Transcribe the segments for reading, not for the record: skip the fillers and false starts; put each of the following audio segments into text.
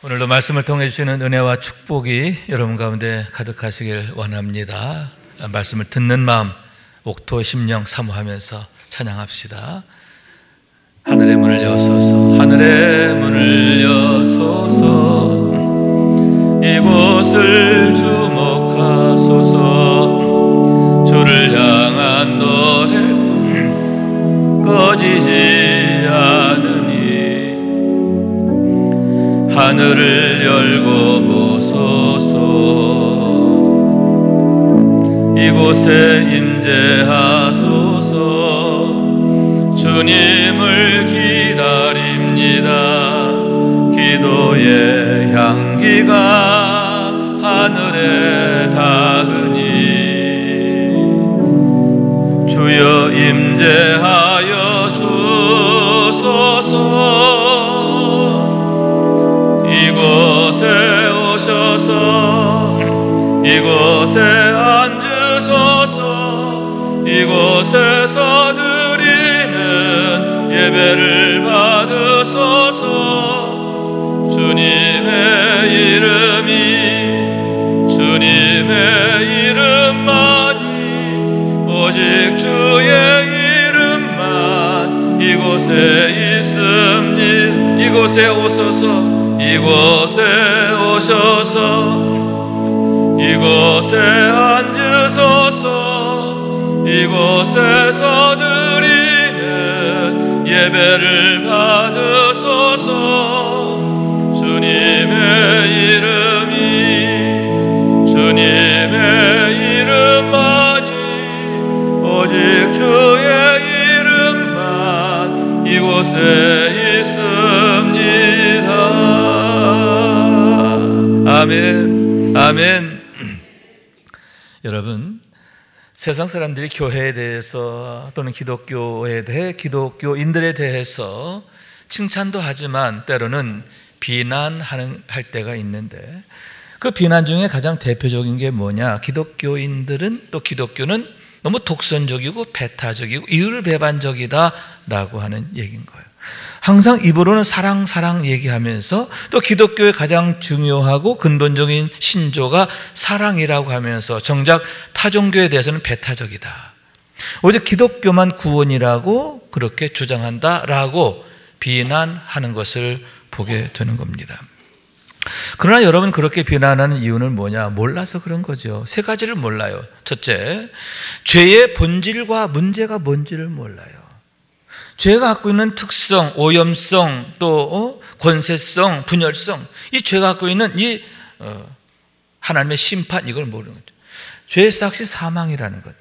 오늘도 말씀을 통해 주시는 은혜와 축복이 여러분 가운데 가득하시길 원합니다. 말씀을 듣는 마음 옥토 심령 사모하면서 찬양합시다. 하늘의 문을 여소서, 하늘의 문을 여소서, 이곳을 주목하소서. 주를 향한 노래 꺼지지 않으니 하늘을 열고 보소서. 이곳에 임재하소서. 주님을 기다립니다. 기도의 향기가 하늘에 닿으니 주여 임재하여 주소서. 이곳에 오셔서 이곳에 앉으소서. 이곳에서 드리는 예배를 받으소서. 주님의 이름만이 오직 주의 이름만 이곳에 있습니다. 이곳에 오소서. 이곳에 오셔서 이곳에 앉으소서. 이곳에서 드리는 예배를 받으소서. 주님의 이름만이 오직 주의 이름만 이곳에 있습니다. 아멘, 아멘. 여러분, 세상 사람들이 교회에 대해서 또는 기독교에 대해 기독교인들에 대해서 칭찬도 하지만 때로는 비난할 때가 있는데 그 비난 중에 가장 대표적인 게 뭐냐? 기독교인들은 또 기독교는 너무 독선적이고 배타적이고 이율배반적이다라고 하는 얘기인 거예요. 항상 입으로는 사랑 얘기하면서 또 기독교의 가장 중요하고 근본적인 신조가 사랑이라고 하면서 정작 타종교에 대해서는 배타적이다. 오직 기독교만 구원이라고 그렇게 주장한다라고 비난하는 것을 보게 되는 겁니다. 그러나 여러분 그렇게 비난하는 이유는 뭐냐? 몰라서 그런 거죠. 세 가지를 몰라요. 첫째, 죄의 본질과 문제가 뭔지를 몰라요. 죄가 갖고 있는 특성, 오염성, 또 권세성, 분열성, 이 죄가 갖고 있는 이 하나님의 심판, 이걸 모르는 거죠. 죄의 삭시 사망이라는 것,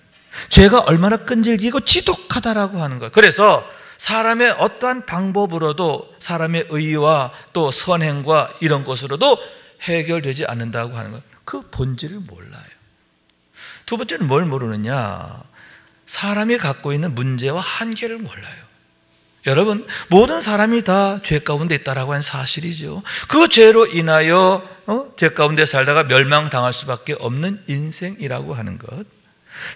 죄가 얼마나 끈질기고 지독하다라고 하는 것. 그래서 사람의 어떠한 방법으로도 사람의 의와 또 선행과 이런 것으로도 해결되지 않는다고 하는 것, 그 본질을 몰라요. 두 번째는 뭘 모르느냐? 사람이 갖고 있는 문제와 한계를 몰라요. 여러분, 모든 사람이 다 죄 가운데 있다라고 하는 사실이죠. 그 죄로 인하여 죄 가운데 살다가 멸망당할 수밖에 없는 인생이라고 하는 것,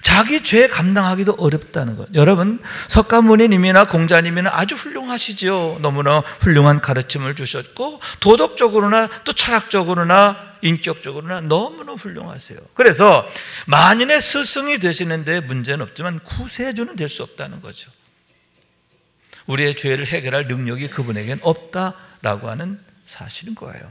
자기 죄 감당하기도 어렵다는 것. 여러분, 석가모니님이나 공자님이나 아주 훌륭하시죠. 너무나 훌륭한 가르침을 주셨고 도덕적으로나 또 철학적으로나 인격적으로나 너무나 훌륭하세요. 그래서 만인의 스승이 되시는데 문제는 없지만 구세주는 될 수 없다는 거죠. 우리의 죄를 해결할 능력이 그분에겐 없다라고 하는 사실인 거예요.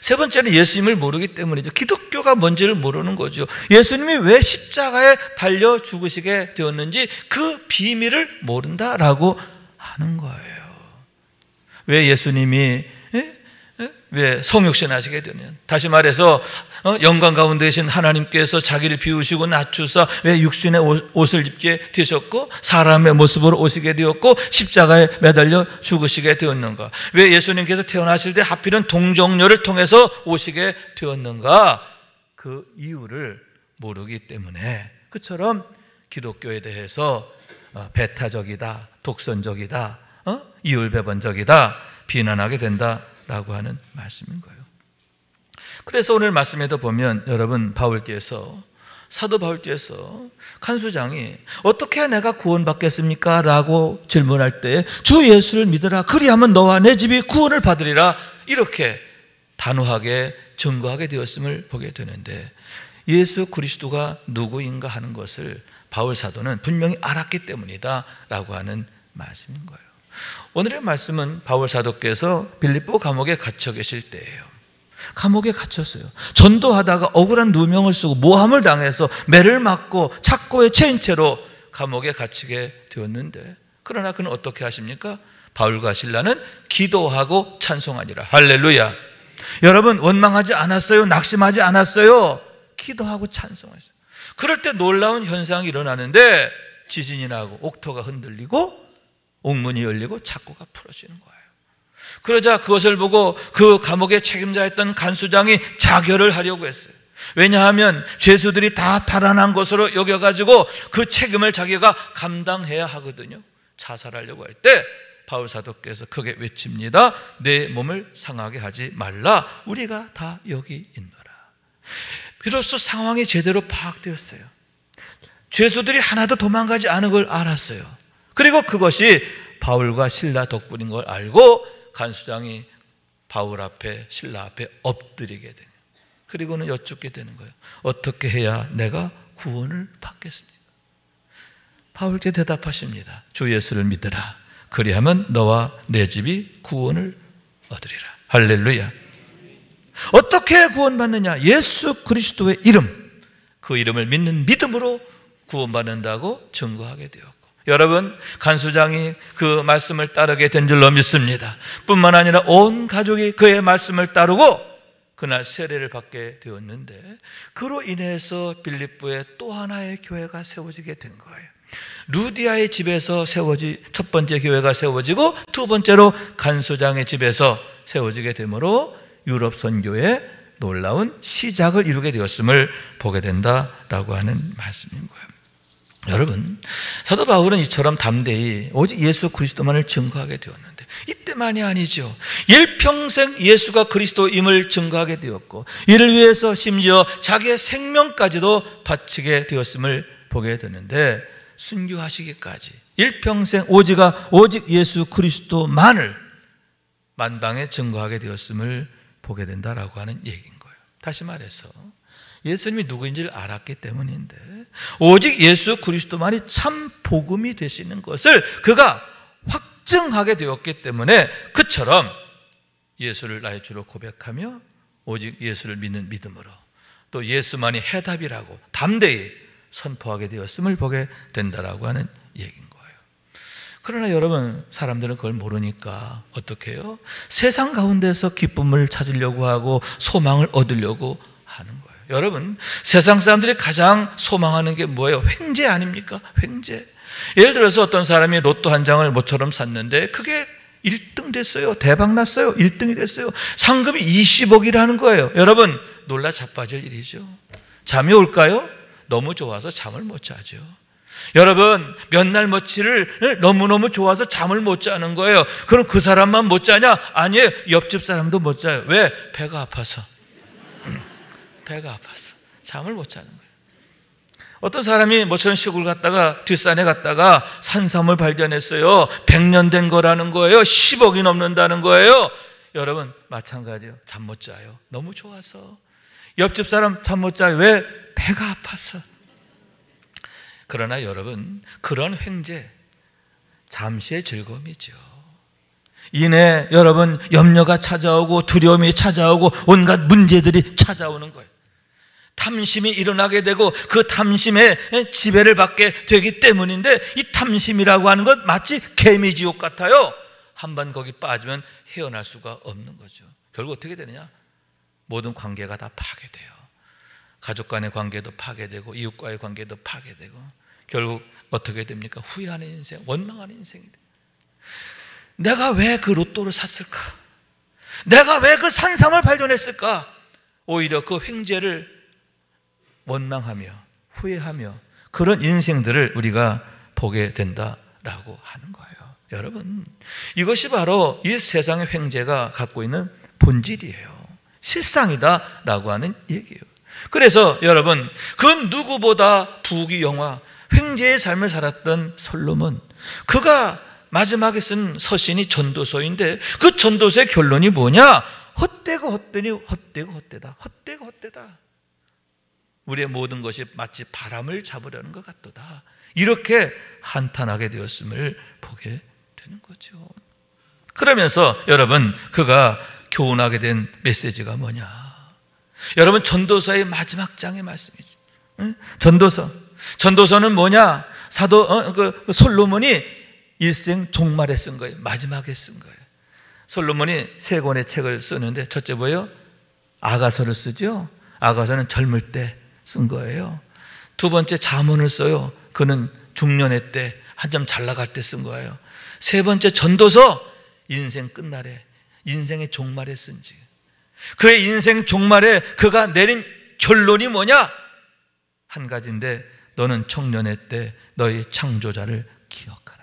세 번째는 예수님을 모르기 때문이죠. 기독교가 뭔지를 모르는 거죠. 예수님이 왜 십자가에 달려 죽으시게 되었는지 그 비밀을 모른다라고 하는 거예요. 왜 예수님이 왜 성육신 하시게 되면, 다시 말해서 영광 가운데 계신 하나님께서 자기를 비우시고 낮추사 왜 육신의 옷을 입게 되셨고 사람의 모습으로 오시게 되었고 십자가에 매달려 죽으시게 되었는가? 왜 예수님께서 태어나실 때 하필은 동정녀를 통해서 오시게 되었는가? 그 이유를 모르기 때문에 그처럼 기독교에 대해서 배타적이다, 독선적이다, 이율배반적이다 비난하게 된다라고 하는 말씀인 거예요. 그래서 오늘 말씀에도 보면 여러분 사도 바울께서 간수장이 어떻게 해야 내가 구원받겠습니까? 라고 질문할 때 주 예수를 믿으라, 그리하면 너와 내 집이 구원을 받으리라, 이렇게 단호하게 증거하게 되었음을 보게 되는데, 예수 그리스도가 누구인가 하는 것을 바울 사도는 분명히 알았기 때문이다 라고 하는 말씀인 거예요. 오늘의 말씀은 바울 사도께서 빌립보 감옥에 갇혀 계실 때예요. 감옥에 갇혔어요. 전도하다가 억울한 누명을 쓰고 모함을 당해서 매를 맞고 착고에 채인 채로 감옥에 갇히게 되었는데, 그러나 그는 어떻게 하십니까? 바울과 실라는 기도하고 찬송하니라. 할렐루야. 여러분, 원망하지 않았어요? 낙심하지 않았어요? 기도하고 찬송했어요. 그럴 때 놀라운 현상이 일어나는데, 지진이 나고 옥토가 흔들리고 옥문이 열리고 착고가 풀어지는 거예요. 그러자 그것을 보고 그 감옥의 책임자였던 간수장이 자결을 하려고 했어요. 왜냐하면 죄수들이 다 달아난 것으로 여겨가지고 그 책임을 자기가 감당해야 하거든요. 자살하려고 할 때 바울 사도께서 크게 외칩니다. 내 몸을 상하게 하지 말라. 우리가 다 여기 있노라. 비로소 상황이 제대로 파악되었어요. 죄수들이 하나도 도망가지 않은 걸 알았어요. 그리고 그것이 바울과 실라 덕분인 걸 알고 간수장이 바울 앞에 실라 앞에 엎드리게 되는, 그리고는 여쭙게 되는 거예요. 어떻게 해야 내가 구원을 받겠습니까? 바울께 대답하십니다. 주 예수를 믿으라. 그리하면 너와 내 집이 구원을 얻으리라. 할렐루야. 어떻게 구원받느냐? 예수 그리스도의 이름, 그 이름을 믿는 믿음으로 구원받는다고 증거하게 되었고, 여러분, 간수장이 그 말씀을 따르게 된 줄로 믿습니다. 뿐만 아니라 온 가족이 그의 말씀을 따르고 그날 세례를 받게 되었는데, 그로 인해서 빌립보에 또 하나의 교회가 세워지게 된 거예요. 루디아의 집에서 첫 번째 교회가 세워지고, 두 번째로 간수장의 집에서 세워지게 되므로 유럽 선교의 놀라운 시작을 이루게 되었음을 보게 된다라고 하는 말씀인 거예요. 여러분, 사도 바울은 이처럼 담대히 오직 예수 그리스도만을 증거하게 되었는데, 이때만이 아니죠. 일평생 예수가 그리스도임을 증거하게 되었고, 이를 위해서 심지어 자기의 생명까지도 바치게 되었음을 보게 되는데, 순교하시기까지 일평생 오직 예수 그리스도만을 만방에 증거하게 되었음을 보게 된다라고 하는 얘기인 거예요. 다시 말해서 예수님이 누구인지를 알았기 때문인데, 오직 예수 그리스도만이 참 복음이 되시는 것을 그가 확증하게 되었기 때문에, 그처럼 예수를 나의 주로 고백하며 오직 예수를 믿는 믿음으로 또 예수만이 해답이라고 담대히 선포하게 되었음을 보게 된다라고 하는 얘기인 거예요. 그러나 여러분, 사람들은 그걸 모르니까 어떻게 해요? 세상 가운데서 기쁨을 찾으려고 하고 소망을 얻으려고 하는 거예요. 여러분, 세상 사람들이 가장 소망하는 게 뭐예요? 횡재 아닙니까? 횡재. 예를 들어서 어떤 사람이 로또 한 장을 모처럼 샀는데 그게 1등 됐어요. 대박 났어요. 1등이 됐어요. 상금이 20억이라는 거예요. 여러분, 놀라 자빠질 일이죠. 잠이 올까요? 너무 좋아서 잠을 못 자죠. 여러분, 몇 날 며칠을 너무너무 좋아서 잠을 못 자는 거예요. 그럼 그 사람만 못 자냐? 아니에요. 옆집 사람도 못 자요. 왜? 배가 아파서. 배가 아파서 잠을 못 자는 거예요. 어떤 사람이 모처럼 시골 갔다가 뒷산에 갔다가 산삼을 발견했어요. 100년 된 거라는 거예요. 10억이 넘는다는 거예요. 여러분, 마찬가지예요. 잠 못 자요. 너무 좋아서. 옆집 사람 잠 못 자요. 왜? 배가 아파서. 그러나 여러분, 그런 횡재 잠시의 즐거움이죠. 이내 여러분, 염려가 찾아오고 두려움이 찾아오고 온갖 문제들이 찾아오는 거예요. 탐심이 일어나게 되고 그 탐심에 지배를 받게 되기 때문인데, 이 탐심이라고 하는 것 마치 개미지옥 같아요. 한번 거기 빠지면 헤어날 수가 없는 거죠. 결국 어떻게 되느냐? 모든 관계가 다 파괴돼요. 가족 간의 관계도 파괴되고 이웃과의 관계도 파괴되고, 결국 어떻게 됩니까? 후회하는 인생, 원망하는 인생이 돼요. 내가 왜 그 로또를 샀을까? 내가 왜 그 산삼을 발견했을까? 오히려 그 횡재를 원망하며 후회하며 그런 인생들을 우리가 보게 된다라고 하는 거예요. 여러분, 이것이 바로 이 세상의 횡재가 갖고 있는 본질이에요. 실상이다라고 하는 얘기예요. 그래서 여러분, 그 누구보다 부귀영화 횡재의 삶을 살았던 솔로몬, 그가 마지막에 쓴 서신이 전도서인데, 그 전도서의 결론이 뭐냐? 헛되고 헛되니 헛되고 헛되다. 헛되고 헛되다. 우리의 모든 것이 마치 바람을 잡으려는 것 같도다. 이렇게 한탄하게 되었음을 보게 되는 거죠. 그러면서 여러분, 그가 교훈하게 된 메시지가 뭐냐? 여러분, 전도서의 마지막 장의 말씀이죠. 전도서는 뭐냐? 솔로몬이 일생 종말에 쓴 거예요. 마지막에 쓴 거예요. 솔로몬이 3권의 책을 쓰는데, 첫째 뭐예요? 아가서를 쓰죠. 아가서는 젊을 때 쓴 거예요. 두 번째 잠언을 써요. 그는 중년의 때, 한참 잘 나갈 때 쓴 거예요. 세 번째 전도서, 인생 끝날에, 인생의 종말에 쓴지. 그의 인생 종말에 그가 내린 결론이 뭐냐? 한 가지인데, 너는 청년의 때 너희 창조자를 기억하라.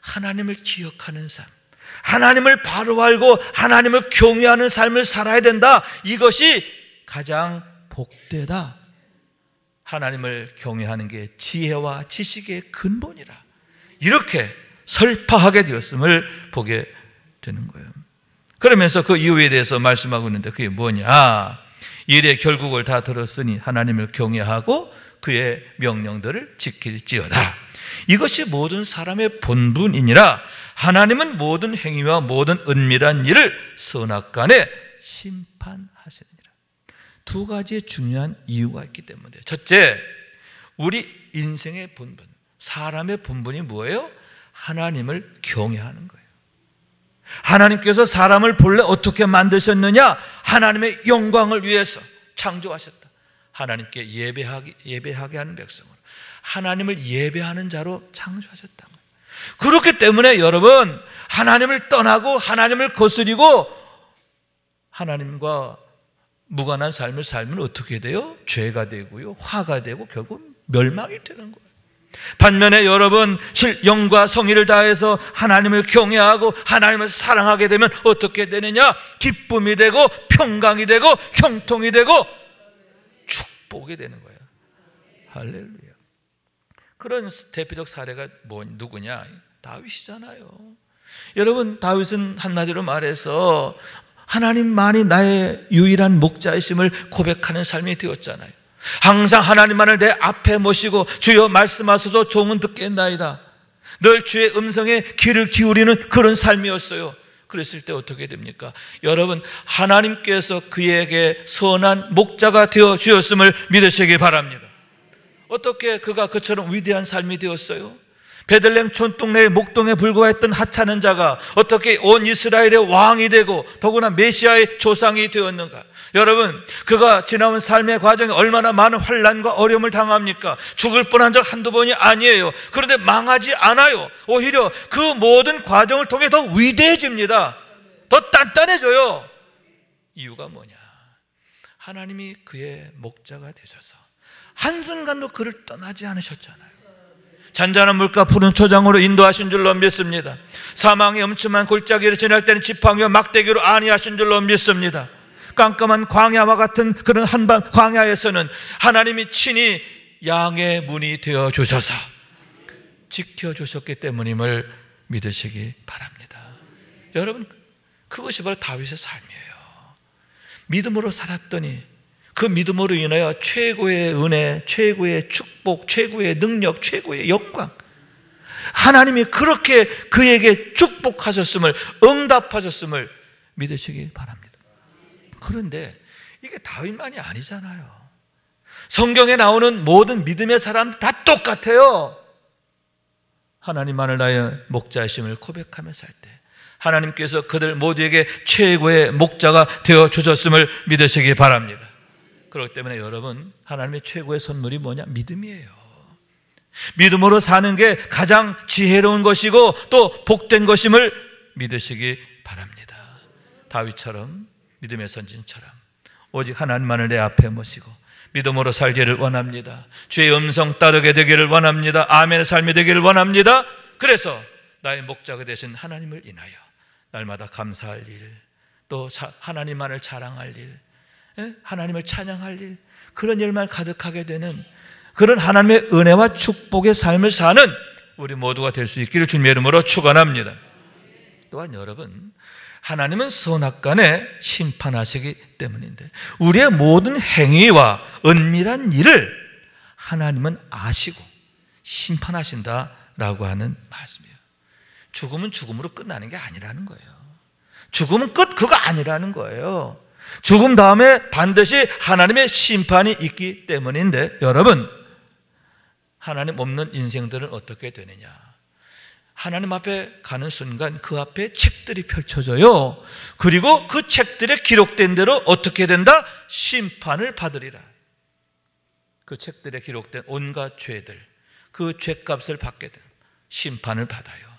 하나님을 기억하는 삶, 하나님을 바로 알고 하나님을 경외하는 삶을 살아야 된다. 이것이 가장 복되다. 하나님을 경외하는 게 지혜와 지식의 근본이라. 이렇게 설파하게 되었음을 보게 되는 거예요. 그러면서 그 이유에 대해서 말씀하고 있는데, 그게 뭐냐? 일의 결국을 다 들었으니 하나님을 경외하고 그의 명령들을 지킬지어다. 이것이 모든 사람의 본분이니라. 하나님은 모든 행위와 모든 은밀한 일을 선악간에 심판하시느니라. 두 가지의 중요한 이유가 있기 때문에, 첫째, 우리 인생의 본분, 사람의 본분이 뭐예요? 하나님을 경외하는 거예요. 하나님께서 사람을 본래 어떻게 만드셨느냐? 하나님의 영광을 위해서 창조하셨다. 하나님께 예배하게 하는 백성으로, 하나님을 예배하는 자로 창조하셨다는 거예요. 그렇기 때문에 여러분, 하나님을 떠나고 하나님을 거스리고 하나님과 무관한 삶을 살면 어떻게 돼요? 죄가 되고요, 화가 되고 결국 멸망이 되는 거예요. 반면에 여러분, 영과 성의를 다해서 하나님을 경외하고 하나님을 사랑하게 되면 어떻게 되느냐? 기쁨이 되고 평강이 되고 형통이 되고 축복이 되는 거예요. 할렐루야. 그런 대표적 사례가 누구냐? 다윗이잖아요. 여러분, 다윗은 한마디로 말해서 하나님만이 나의 유일한 목자이심을 고백하는 삶이 되었잖아요. 항상 하나님만을 내 앞에 모시고 주여 말씀하소서 종은 듣겠나이다. 늘 주의 음성에 귀를 기울이는 그런 삶이었어요. 그랬을 때 어떻게 됩니까? 여러분, 하나님께서 그에게 선한 목자가 되어 주셨음을 믿으시기 바랍니다. 어떻게 그가 그처럼 위대한 삶이 되었어요? 베들레헴 촌동네의 목동에 불과했던 하찮은 자가 어떻게 온 이스라엘의 왕이 되고 더구나 메시아의 조상이 되었는가? 여러분, 그가 지나온 삶의 과정에 얼마나 많은 환난과 어려움을 당합니까? 죽을 뻔한 적 한두 번이 아니에요. 그런데 망하지 않아요. 오히려 그 모든 과정을 통해 더 위대해집니다. 더 단단해져요. 이유가 뭐냐? 하나님이 그의 목자가 되셔서 한순간도 그를 떠나지 않으셨잖아요. 잔잔한 물가 푸른 초장으로 인도하신 줄로 믿습니다. 사망의 엄침한 골짜기를 지날 때는 지팡이와 막대기로 안위하신 줄로 믿습니다. 깜깜한 광야와 같은 그런 한밤 광야에서는 하나님이 친히 양의 문이 되어 주셔서 지켜주셨기 때문임을 믿으시기 바랍니다. 여러분, 그것이 바로 다윗의 삶이에요. 믿음으로 살았더니 그 믿음으로 인하여 최고의 은혜, 최고의 축복, 최고의 능력, 최고의 영광, 하나님이 그렇게 그에게 축복하셨음을, 응답하셨음을 믿으시기 바랍니다. 그런데 이게 다윗만이 아니잖아요. 성경에 나오는 모든 믿음의 사람 다 똑같아요. 하나님만을 나의 목자이심을 고백하며 살 때 하나님께서 그들 모두에게 최고의 목자가 되어 주셨음을 믿으시기 바랍니다. 그렇기 때문에 여러분, 하나님의 최고의 선물이 뭐냐? 믿음이에요. 믿음으로 사는 게 가장 지혜로운 것이고 또 복된 것임을 믿으시기 바랍니다. 다윗처럼, 믿음의 선진처럼 오직 하나님만을 내 앞에 모시고 믿음으로 살기를 원합니다. 주의 음성 따르게 되기를 원합니다. 아멘의 삶이 되기를 원합니다. 그래서 나의 목자가 되신 하나님을 인하여 날마다 감사할 일, 또 하나님만을 자랑할 일, 하나님을 찬양할 일, 그런 일만 가득하게 되는 그런 하나님의 은혜와 축복의 삶을 사는 우리 모두가 될 수 있기를 주님의 이름으로 축원합니다. 또한 여러분, 하나님은 선악간에 심판하시기 때문인데, 우리의 모든 행위와 은밀한 일을 하나님은 아시고 심판하신다라고 하는 말씀이에요. 죽음은 죽음으로 끝나는 게 아니라는 거예요. 죽음은 끝, 그거 아니라는 거예요. 죽음 다음에 반드시 하나님의 심판이 있기 때문인데, 여러분, 하나님 없는 인생들은 어떻게 되느냐? 하나님 앞에 가는 순간 그 앞에 책들이 펼쳐져요. 그리고 그 책들에 기록된 대로 어떻게 된다? 심판을 받으리라. 그 책들에 기록된 온갖 죄들, 그 죄값을 받게 됩니다. 심판을 받아요.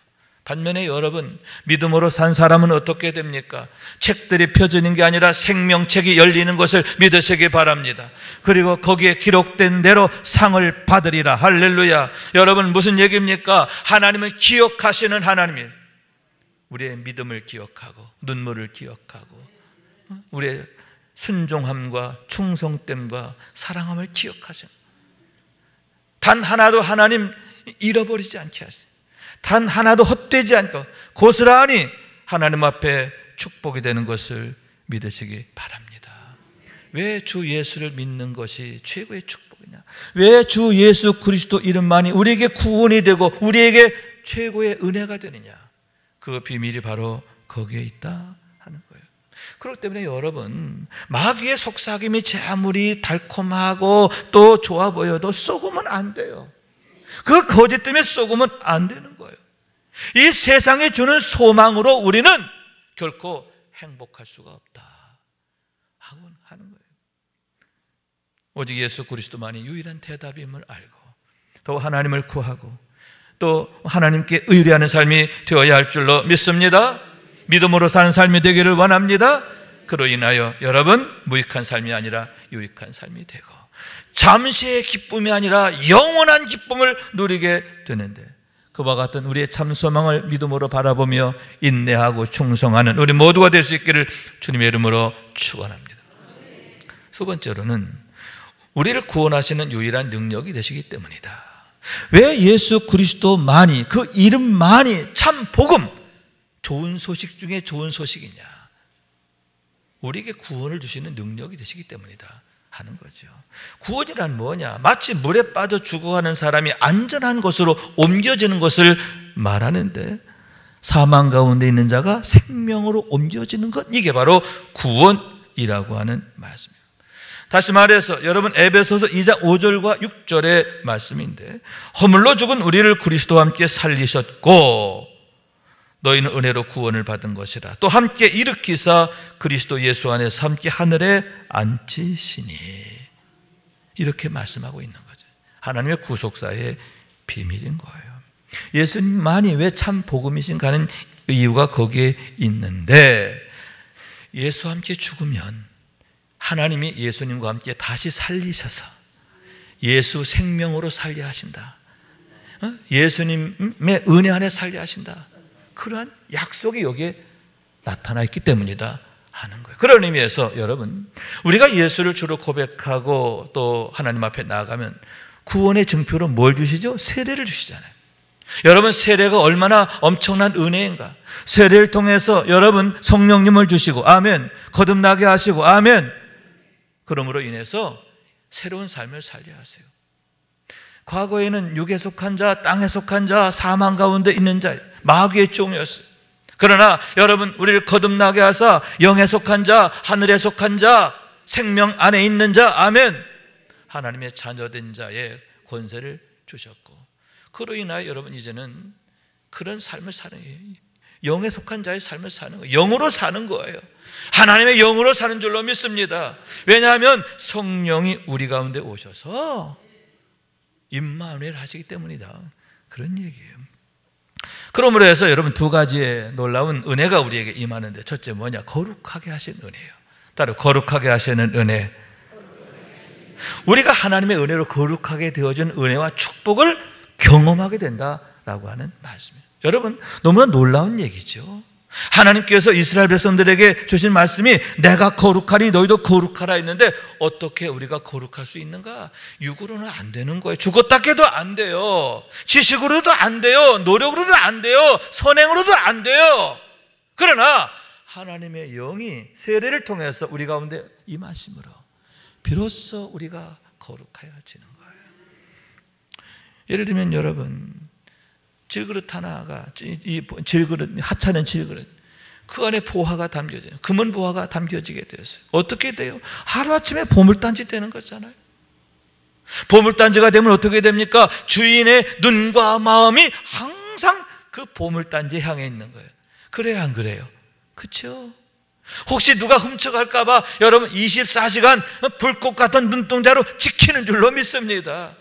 반면에 여러분, 믿음으로 산 사람은 어떻게 됩니까? 책들이 펴지는 게 아니라 생명책이 열리는 것을 믿으시기 바랍니다. 그리고 거기에 기록된 대로 상을 받으리라. 할렐루야. 여러분, 무슨 얘기입니까? 하나님은 기억하시는 하나님이에요. 우리의 믿음을 기억하고 눈물을 기억하고 우리의 순종함과 충성됨과 사랑함을 기억하시는, 단 하나도 하나님 잃어버리지 않게 하시는, 단 하나도 헛되지 않고 고스란히 하나님 앞에 축복이 되는 것을 믿으시기 바랍니다. 왜 주 예수를 믿는 것이 최고의 축복이냐? 왜 주 예수 그리스도 이름만이 우리에게 구원이 되고 우리에게 최고의 은혜가 되느냐? 그 비밀이 바로 거기에 있다 하는 거예요. 그렇기 때문에 여러분, 마귀의 속삭임이 제 아무리 달콤하고 또 좋아 보여도 쏘으면 안 돼요. 그 거짓 때문에 쏘으면 안 되는 거예요. 이 세상에 주는 소망으로 우리는 결코 행복할 수가 없다 하는 거예요. 오직 예수 그리스도만이 유일한 대답임을 알고 또 하나님을 구하고 또 하나님께 의뢰하는 삶이 되어야 할 줄로 믿습니다. 믿음으로 사는 삶이 되기를 원합니다. 그로 인하여 여러분, 무익한 삶이 아니라 유익한 삶이 되고 잠시의 기쁨이 아니라 영원한 기쁨을 누리게 되는데, 그와 같은 우리의 참 소망을 믿음으로 바라보며 인내하고 충성하는 우리 모두가 될 수 있기를 주님의 이름으로 축원합니다. 두 번째로는 우리를 구원하시는 유일한 능력이 되시기 때문이다. 왜 예수 그리스도만이, 그 이름만이 참 복음, 좋은 소식 중에 좋은 소식이냐? 우리에게 구원을 주시는 능력이 되시기 때문이다 하는 거죠. 구원이란 뭐냐? 마치 물에 빠져 죽어가는 사람이 안전한 곳으로 옮겨지는 것을 말하는데, 사망 가운데 있는 자가 생명으로 옮겨지는 것, 이게 바로 구원이라고 하는 말씀입니다. 다시 말해서 여러분, 에베소서 2장 5절과 6절의 말씀인데, 허물로 죽은 우리를 그리스도와 함께 살리셨고 너희는 은혜로 구원을 받은 것이라. 또 함께 일으키사 그리스도 예수 안에서 함께 하늘에 앉히시니. 이렇게 말씀하고 있는 거죠. 하나님의 구속사의 비밀인 거예요. 예수님만이 왜 참 복음이신가 하는 이유가 거기에 있는데, 예수와 함께 죽으면 하나님이 예수님과 함께 다시 살리셔서 예수 생명으로 살게 하신다. 예수님의 은혜 안에 살게 하신다. 그러한 약속이 여기에 나타나 있기 때문이다 하는 거예요. 그런 의미에서 여러분, 우리가 예수를 주로 고백하고 또 하나님 앞에 나아가면 구원의 증표로 뭘 주시죠? 세례를 주시잖아요. 여러분, 세례가 얼마나 엄청난 은혜인가. 세례를 통해서 여러분 성령님을 주시고, 아멘, 거듭나게 하시고, 아멘, 그러므로 인해서 새로운 삶을 살게 하세요. 과거에는 육에 속한 자, 땅에 속한 자, 사망 가운데 있는 자, 마귀의 종이었어요. 그러나 여러분, 우리를 거듭나게 하사 영에 속한 자, 하늘에 속한 자, 생명 안에 있는 자, 아멘, 하나님의 자녀된 자의 권세를 주셨고, 그로 인하여 여러분 이제는 그런 삶을 사는 거예요. 영에 속한 자의 삶을 사는 거예요. 영으로 사는 거예요. 하나님의 영으로 사는 줄로 믿습니다. 왜냐하면 성령이 우리 가운데 오셔서 임마누엘 하시기 때문이다, 그런 얘기예요. 그러므로 해서 여러분, 두 가지의 놀라운 은혜가 우리에게 임하는데, 첫째 뭐냐? 거룩하게 하신 은혜예요. 따로 거룩하게 하시는 은혜. 우리가 하나님의 은혜로 거룩하게 되어진 은혜와 축복을 경험하게 된다라고 하는 말씀이에요. 여러분, 너무나 놀라운 얘기죠. 하나님께서 이스라엘 백성들에게 주신 말씀이 내가 거룩하니 너희도 거룩하라 했는데, 어떻게 우리가 거룩할 수 있는가? 육으로는 안 되는 거예요. 죽었다 깨도 안 돼요. 지식으로도 안 돼요. 노력으로도 안 돼요. 선행으로도 안 돼요. 그러나 하나님의 영이 세례를 통해서 우리 가운데 임하심으로 비로소 우리가 거룩하여지는 거예요. 예를 들면 여러분, 질그릇 하나가, 이 질그릇, 하찮은 질그릇, 그 안에 보화가 담겨져요. 금은 보화가 담겨지게 되었어요. 어떻게 돼요? 하루아침에 보물단지 되는 거잖아요. 보물단지가 되면 어떻게 됩니까? 주인의 눈과 마음이 항상 그 보물단지에 향해 있는 거예요. 그래요, 안 그래요? 그렇죠? 혹시 누가 훔쳐갈까 봐 여러분 24시간 불꽃 같은 눈동자로 지키는 줄로 믿습니다.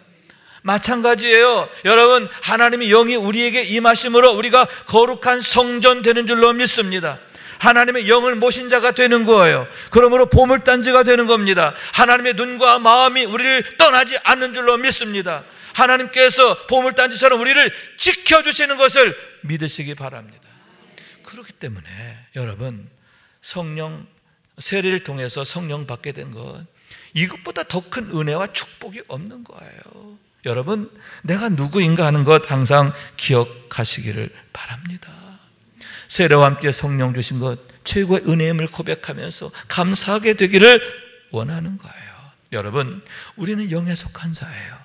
마찬가지예요. 여러분, 하나님의 영이 우리에게 임하심으로 우리가 거룩한 성전 되는 줄로 믿습니다. 하나님의 영을 모신 자가 되는 거예요. 그러므로 보물단지가 되는 겁니다. 하나님의 눈과 마음이 우리를 떠나지 않는 줄로 믿습니다. 하나님께서 보물단지처럼 우리를 지켜주시는 것을 믿으시기 바랍니다. 그렇기 때문에 여러분, 성령 세례를 통해서 성령 받게 된 것, 이것보다 더 큰 은혜와 축복이 없는 거예요. 여러분, 내가 누구인가 하는 것 항상 기억하시기를 바랍니다. 세례와 함께 성령 주신 것, 최고의 은혜임을 고백하면서 감사하게 되기를 원하는 거예요. 여러분, 우리는 영에 속한 자예요.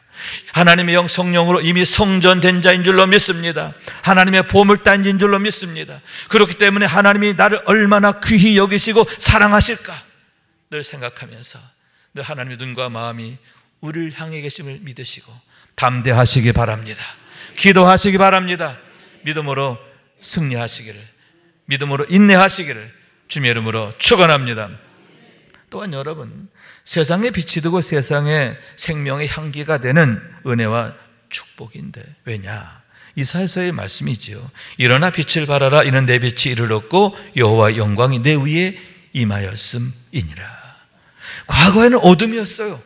하나님의 영 성령으로 이미 성전된 자인 줄로 믿습니다. 하나님의 보물단지인 줄로 믿습니다. 그렇기 때문에 하나님이 나를 얼마나 귀히 여기시고 사랑하실까 늘 생각하면서 늘 하나님의 눈과 마음이 우리를 향해 계심을 믿으시고 담대하시기 바랍니다. 기도하시기 바랍니다. 믿음으로 승리하시기를, 믿음으로 인내하시기를 주님의 이름으로 축원합니다. 또한 여러분, 세상에 빛이 되고 세상에 생명의 향기가 되는 은혜와 축복인데, 왜냐? 이사야서의 말씀이지요. 일어나 빛을 발하라. 이는 내 빛이 이를 얻고 여호와의 영광이 내 위에 임하였음이니라. 과거에는 어둠이었어요.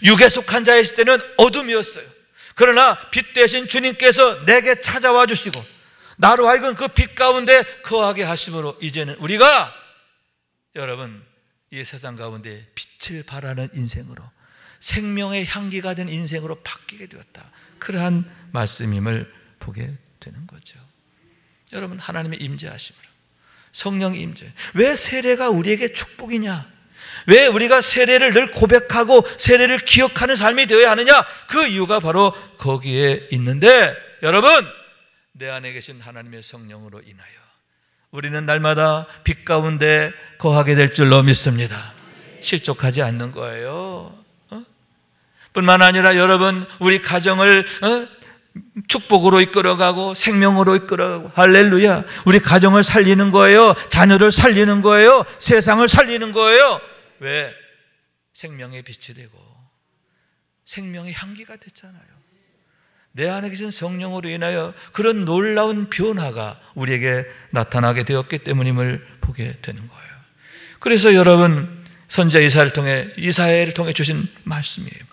육에 속한 자였을 때는 어둠이었어요. 그러나 빛 대신 주님께서 내게 찾아와 주시고 나로 하여금 그 빛 가운데 거하게 하심으로 이제는 우리가 여러분, 이 세상 가운데 빛을 발하는 인생으로, 생명의 향기가 된 인생으로 바뀌게 되었다. 그러한 말씀임을 보게 되는 거죠. 여러분, 하나님의 임재하심으로, 성령의 임재. 왜 세례가 우리에게 축복이냐? 왜 우리가 세례를 늘 고백하고 세례를 기억하는 삶이 되어야 하느냐? 그 이유가 바로 거기에 있는데, 여러분, 내 안에 계신 하나님의 성령으로 인하여 우리는 날마다 빛 가운데 거하게 될 줄로 믿습니다. 실족하지 않는 거예요. 뿐만 아니라 여러분, 우리 가정을 축복으로 이끌어가고 생명으로 이끌어가고, 할렐루야, 우리 가정을 살리는 거예요. 자녀를 살리는 거예요. 세상을 살리는 거예요. 왜? 생명의 빛이 되고 생명의 향기가 됐잖아요. 내 안에 계신 성령으로 인하여 그런 놀라운 변화가 우리에게 나타나게 되었기 때문임을 보게 되는 거예요. 그래서 여러분, 선지자 이사야를 통해 주신 말씀이에요.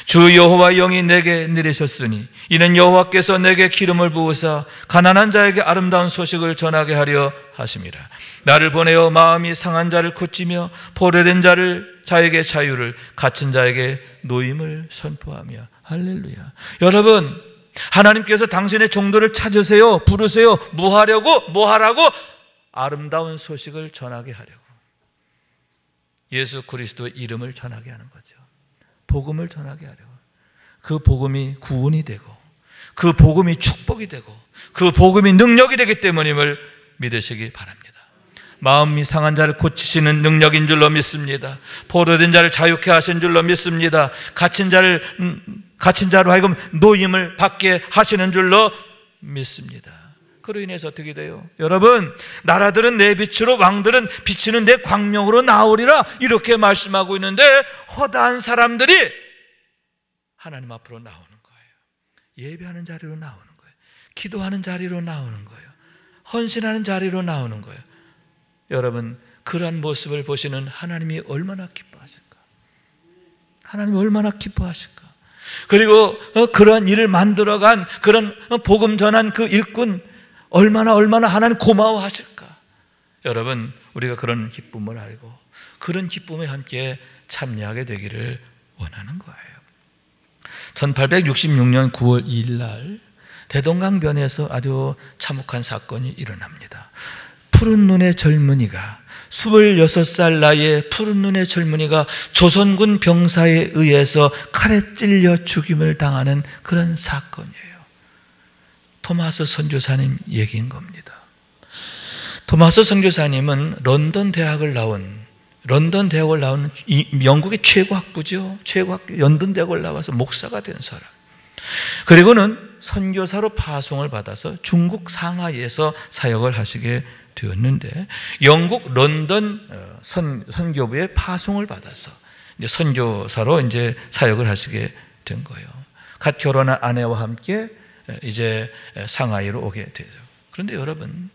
주 여호와의 영이 내게 내리셨으니 이는 여호와께서 내게 기름을 부으사 가난한 자에게 아름다운 소식을 전하게 하려 하심이라. 나를 보내어 마음이 상한 자를 고치며 포로된 자에게 자유를, 갇힌 자에게 노임을 선포하며. 할렐루야. 여러분, 하나님께서 당신의 종들을 찾으세요. 부르세요. 뭐 하라고? 아름다운 소식을 전하게 하려고. 예수 그리스도의 이름을 전하게 하는 거죠. 복음을 전하게 하려고. 그 복음이 구원이 되고, 그 복음이 축복이 되고, 그 복음이 능력이 되기 때문임을 믿으시기 바랍니다. 마음이 상한 자를 고치시는 능력인 줄로 믿습니다. 포로된 자를 자유케 하신 줄로 믿습니다. 갇힌 자로 하여금 노임을 받게 하시는 줄로 믿습니다. 그로 인해서 어떻게 돼요? 여러분, 나라들은 내 빛으로, 왕들은 비치는 내 광명으로 나오리라, 이렇게 말씀하고 있는데, 허다한 사람들이 하나님 앞으로 나오는 거예요. 예배하는 자리로 나오는 거예요. 기도하는 자리로 나오는 거예요. 헌신하는 자리로 나오는 거예요. 여러분, 그러한 모습을 보시는 하나님이 얼마나 기뻐하실까? 하나님이 얼마나 기뻐하실까? 그리고 그러한 일을 만들어간, 그런 복음 전한 그 일꾼 얼마나 하나님 고마워하실까? 여러분, 우리가 그런 기쁨을 알고 그런 기쁨에 함께 참여하게 되기를 원하는 거예요. 1866년 9월 2일 날 대동강변에서 아주 참혹한 사건이 일어납니다. 푸른 눈의 젊은이가 26살 나이에 푸른 눈의 젊은이가 조선군 병사에 의해서 칼에 찔려 죽임을 당하는 그런 사건이에요. 토마스 선교사님 얘기인 겁니다. 토마스 선교사님은 런던 대학을 나온 영국의 최고 학부죠. 최고 학교 런던 대학을 나와서 목사가 된 사람. 그리고는 선교사로 파송을 받아서 중국 상하이에서 사역을 하시게 되었는데, 영국 런던 선교부에 파송을 받아서 이제 선교사로 이제 사역을 하시게 된 거예요. 갓 결혼한 아내와 함께 이제 상하이로 오게 되죠. 그런데 여러분,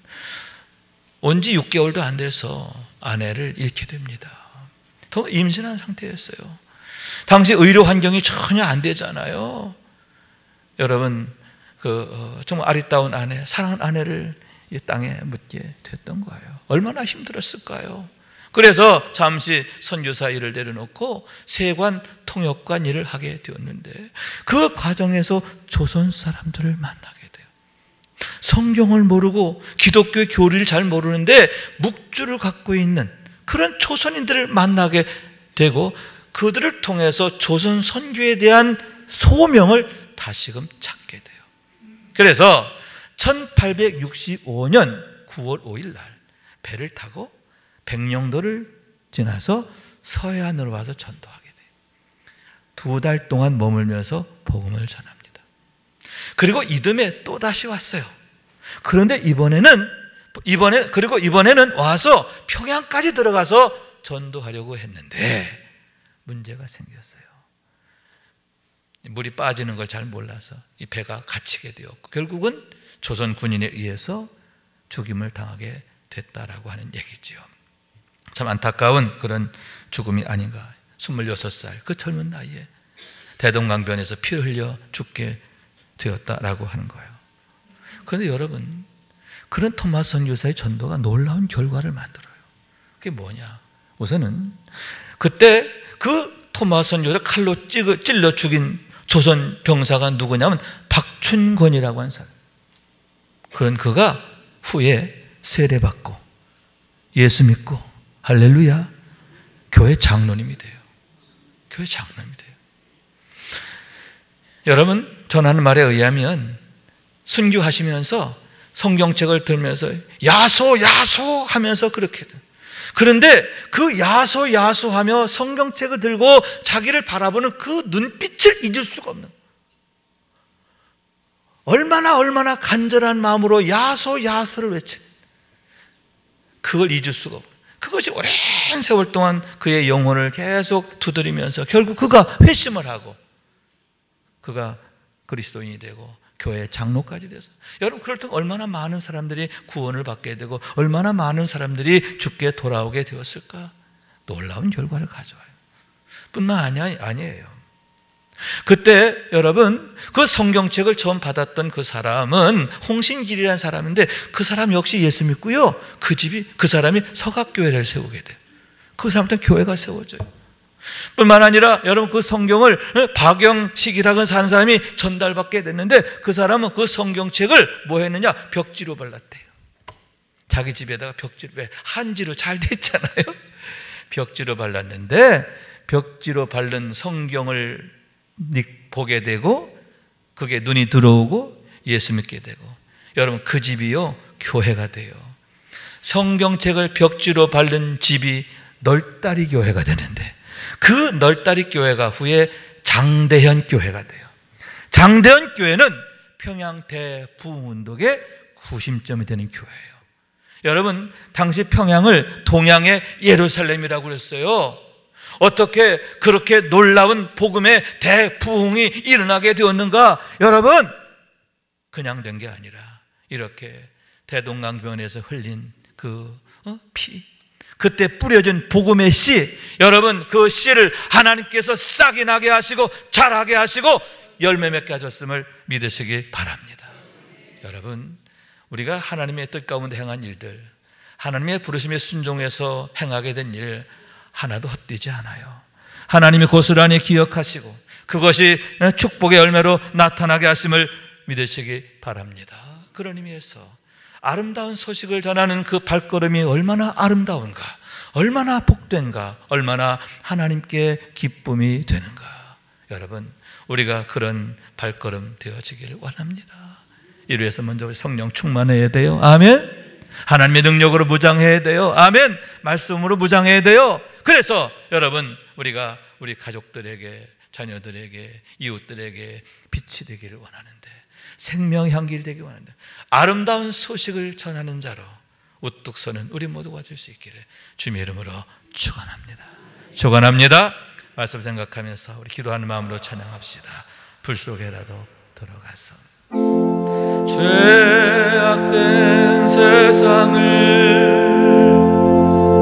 온 지 6개월도 안 돼서 아내를 잃게 됩니다. 더 임신한 상태였어요. 당시 의료 환경이 전혀 안 되잖아요. 여러분, 정말 아리따운 아내, 사랑하는 아내를 이 땅에 묻게 됐던 거예요. 얼마나 힘들었을까요? 그래서 잠시 선교사 일을 내려놓고 세관 통역관 일을 하게 되었는데, 그 과정에서 조선 사람들을 만나게 돼요. 성경을 모르고 기독교의 교리를 잘 모르는데 묵주를 갖고 있는 그런 조선인들을 만나게 되고, 그들을 통해서 조선 선교에 대한 소명을 다시금 찾게 돼요. 그래서 1865년 9월 5일 날 배를 타고 백령도를 지나서 서해안으로 와서 전도하게 돼요. 2달 동안 머물면서 복음을 전합니다. 그리고 이듬해 또 다시 왔어요. 그런데 이번에는 와서 평양까지 들어가서 전도하려고 했는데 문제가 생겼어요. 물이 빠지는 걸 잘 몰라서 이 배가 갇히게 되었고, 결국은 조선 군인에 의해서 죽임을 당하게 됐다라고 하는 얘기지요. 참 안타까운 그런 죽음이 아닌가. 26살 그 젊은 나이에 대동강변에서 피를 흘려 죽게 되었다라고 하는 거예요. 그런데 여러분, 그런 토마스 선교사의 전도가 놀라운 결과를 만들어요. 그게 뭐냐? 우선은 그때 그 토마스 선교사를 칼로 찔러 죽인 조선 병사가 누구냐면 박춘권이라고 하는 사람. 그런 그가 후에 세례받고 예수 믿고 할렐루야 교회 장로님이 돼요. 교회 장로님이 돼요. 여러분, 전하는 말에 의하면 순교하시면서 성경책을 들면서 야소 야소 하면서 그렇게 돼요. 그런데 그 야소 야소 하며 성경책을 들고 자기를 바라보는 그 눈빛을 잊을 수가 없는, 얼마나 간절한 마음으로 야소 야소를 외치는, 그걸 잊을 수가 없어요. 그것이 오랜 세월 동안 그의 영혼을 계속 두드리면서 결국 그가 회심을 하고 그가 그리스도인이 되고 교회 장로까지 돼서, 여러분, 그럴 때 얼마나 많은 사람들이 구원을 받게 되고 얼마나 많은 사람들이 죽게 돌아오게 되었을까? 놀라운 결과를 가져와요. 뿐만 아니에요. 그때 여러분, 그 성경책을 처음 받았던 그 사람은 홍신길이라는 사람인데, 그 사람 역시 예수 믿고요, 그 사람이 서각교회를 세우게 돼요. 그 사람한테 교회가 세워져요. 뿐만 아니라 여러분, 그 성경을 박영식이라고 하는 사람이 전달받게 됐는데, 그 사람은 그 성경책을 뭐 했느냐? 벽지로 발랐대요. 자기 집에다가 벽지로, 왜 한지로 잘 돼 있잖아요. 벽지로 발랐는데, 벽지로 바른 성경을 보게 되고 그게 눈이 들어오고 예수 믿게 되고, 여러분, 그 집이요 교회가 돼요. 성경책을 벽지로 바른 집이 널다리 교회가 되는데, 그 널다리 교회가 후에 장대현 교회가 돼요. 장대현 교회는 평양 대부흥운동의 구심점이 되는 교회예요. 여러분, 당시 평양을 동양의 예루살렘이라고 그랬어요. 어떻게 그렇게 놀라운 복음의 대부흥이 일어나게 되었는가? 여러분, 그냥 된 게 아니라 이렇게 대동강변에서 흘린 그 피, 그때 뿌려진 복음의 씨, 여러분, 그 씨를 하나님께서 싹이 나게 하시고 자라게 하시고 열매 맺게 하셨음을 믿으시기 바랍니다. 여러분, 우리가 하나님의 뜻 가운데 행한 일들, 하나님의 부르심에 순종해서 행하게 된 일 하나도 헛되지 않아요. 하나님이 고스란히 기억하시고 그것이 축복의 열매로 나타나게 하심을 믿으시기 바랍니다. 그런 의미에서 아름다운 소식을 전하는 그 발걸음이 얼마나 아름다운가, 얼마나 복된가, 얼마나 하나님께 기쁨이 되는가. 여러분, 우리가 그런 발걸음 되어지길 원합니다. 이를 위해서 먼저 우리 성령 충만해야 돼요. 아멘. 하나님의 능력으로 무장해야 돼요. 아멘. 말씀으로 무장해야 돼요. 그래서 여러분, 우리가 우리 가족들에게, 자녀들에게, 이웃들에게 빛이 되기를 원하는데, 생명 향기를 되기 원하는데, 아름다운 소식을 전하는 자로 우뚝 서는 우리 모두가 될 수 있기를 주님의 이름으로 축원합니다. 축원합니다. 말씀 생각하면서 우리 기도하는 마음으로 찬양합시다. 불 속에라도 들어가서 죄악된 세상을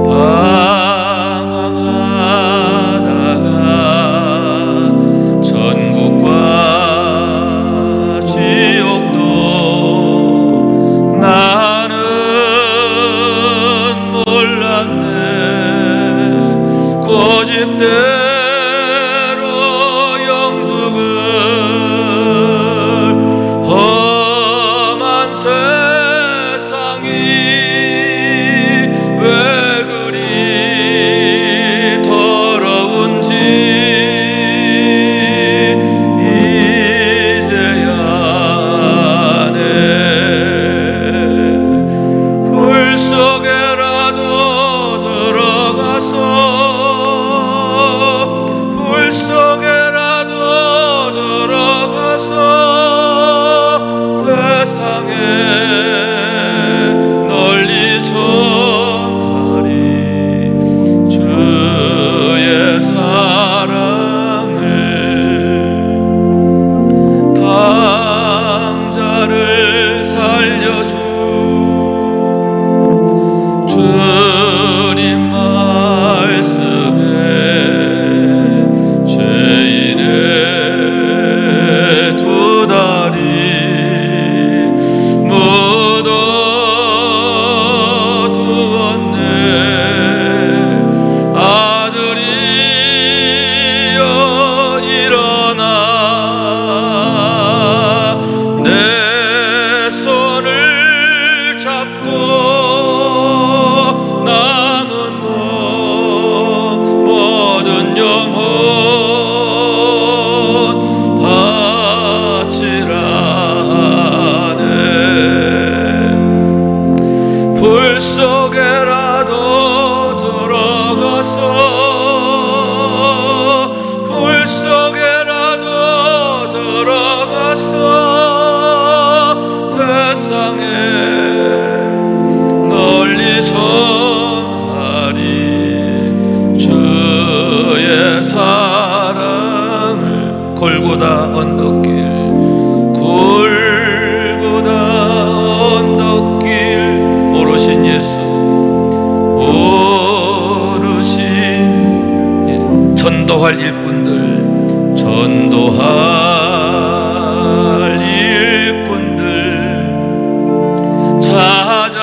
방황하다가 천국과 지옥도 나는 몰랐네. 고집대로 전도할 일꾼들, 전도할 일꾼들 찾아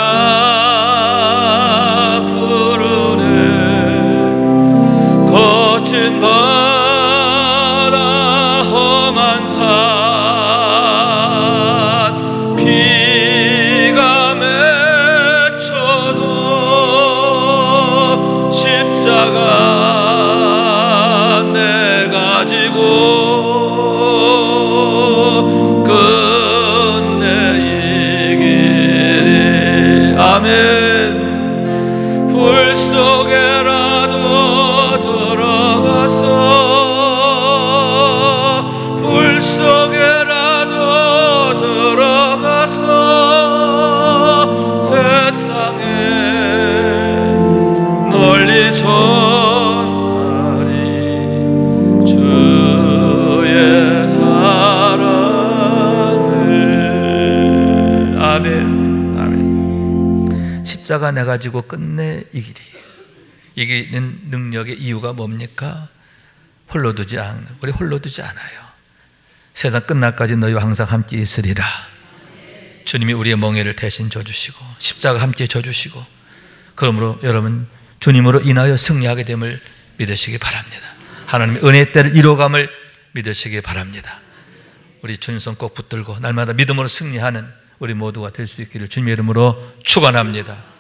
부르네. 거친 바다 험한 산 비가 맺혀도 십자가 가지고 끝내 이기리. 아멘. 불 속에라도 들어가서, 불 속에라도 들어가서 세상에 널리 십자가 내 가지고 끝내 이기리. 이기는 능력의 이유가 뭡니까? 홀로 두지 않아요. 우리 홀로 두지 않아요. 세상 끝날까지 너희와 항상 함께 있으리라. 주님이 우리의 멍에를 대신 져주시고 십자가 함께 져주시고, 그러므로 여러분 주님으로 인하여 승리하게 됨을 믿으시기 바랍니다. 하나님의 은혜의 때를 이뤄감을 믿으시기 바랍니다. 우리 주님 손 꼭 붙들고 날마다 믿음으로 승리하는 우리 모두가 될 수 있기를 주님의 이름으로 축원합니다.